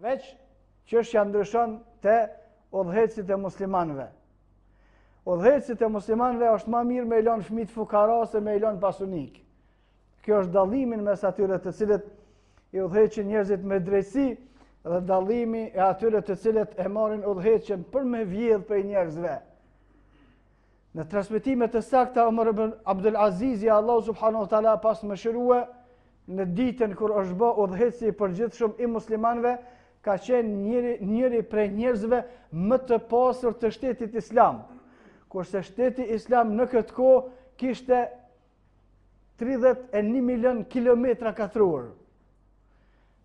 veç çështja ndryshon te udhëhecit e muslimanëve. Udhëhecit e muslimanëve është më mirë me lënë fëmijët fukara se me lënë pasunik. Kjo është dallimin mes atyre të cilët i udhëheqin njerëzit me drejtësi dhe dallimi e atyre të cilët e marrin udhëheqjen për me vjedh prej njerëzve. Në transmetimet e sakta Omar ibn Abdul Azizi, Allahu subhanahu wa taala pas mëshirua në ditën kur është bë udhëheci i përgjithshëm i muslimanëve, ka qenë njëri prej njerëzve më të pasur të shtetit islam. Kurse shteti islam në këtë kohë kishte 31 milion kilometra katror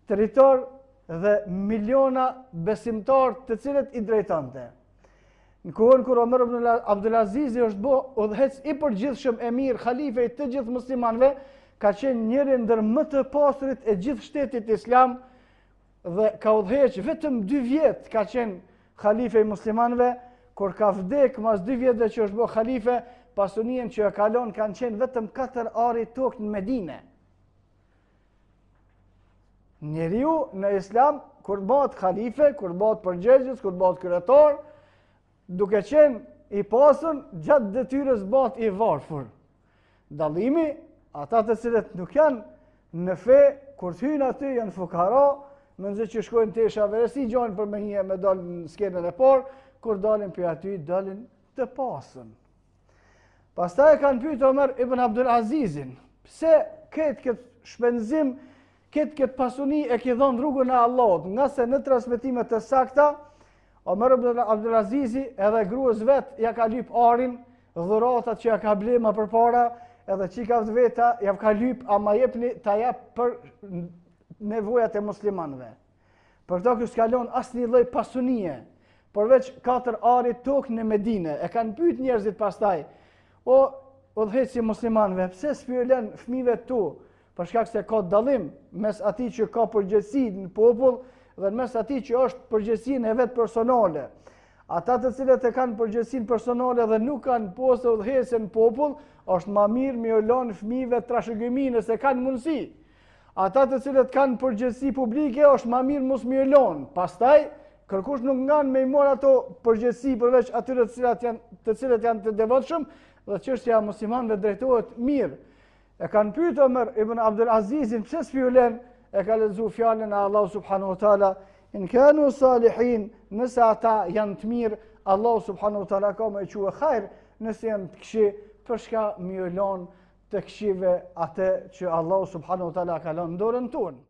territor dhe miliona besimtar të cilët i drejtonte. Në kohën kur Omar ibn Abdul Azizi është bë udhëhec i përgjithshëm emir, halife i të gjithë muslimanëve, ka qenë njëri ndër më të pasurit e gjithë shtetit islam dhe ka udhëheq vetëm 2 vjet ka qenë halife i muslimanëve. Kur ka vdek mas 2 vjetëve që është bë halife, pasunien që e kalon kanë qenë vetëm 4 ari tokë në Medine. Njeriu në islam, kur bëhet halife, kur bëhet përgjegjës, kur bëhet kryetar, duke qenë i pasur, gjatë detyrës bëhet i varfër. Dallimi, ata të cilët nuk janë në fe, kur të hyjnë aty janë fukara, mënyrë që shkojnë te shaveresi, gjojnë për me dalë në skenën e parë, kur dalin për aty, dalin të pasën. Pastaj kanë pyetur Omar ibn Abdul Azizin, pse këtë shpenzim, këtë pasuni e ki dhënë rrugën e Allahut, nga se në transmetimet të sakta, Omar ibn Abdul Azizi edhe gruas vet ja ka lyp arin, dhuratat që ja ka ble më përpara, edhe çikat veta ja ka lyp, ama jepni ta jap për nevojat e muslimanëve. Për to që s'ka lënë asnjë lloj pasunie, përveç 4 ari tokë në Medine. E kanë pyet njerëzit pastaj, o udhëheci muslimanëve, pse s'pyelen fëmijëve tu? Për shkak se ka dallim mes atij që ka përgjegjësi në popull dhe mes atij që është përgjegjësinë e vet personale. Ata të cilët e kanë përgjegjësinë personale dhe nuk kanë postë udhëhecën në popull, është më mirë me u lënë fëmijëve trashëgimi nëse kanë mundësi. Ata të cilët kanë përgjegjësi publike, është më mirë mos me u lënë. Pastaj kërkush nuk ngan me i mor ato përgjegjësi përveç atyre të cilët janë të devotshëm dhe çështja e muslimanëve drejtohet mirë. E kanë pyetur Omar ibn Abdul Azizin pse s'pyelen, e ka lexuar fjalën e Allahu subhanahu wa taala, in kanu salihin, nëse ata janë të mirë, Allahu subhanahu wa taala ka më thue hajr, nëse janë të këqij, për çka më lën të këqive atë që Allahu subhanahu wa taala ka lënë në dorën tonë.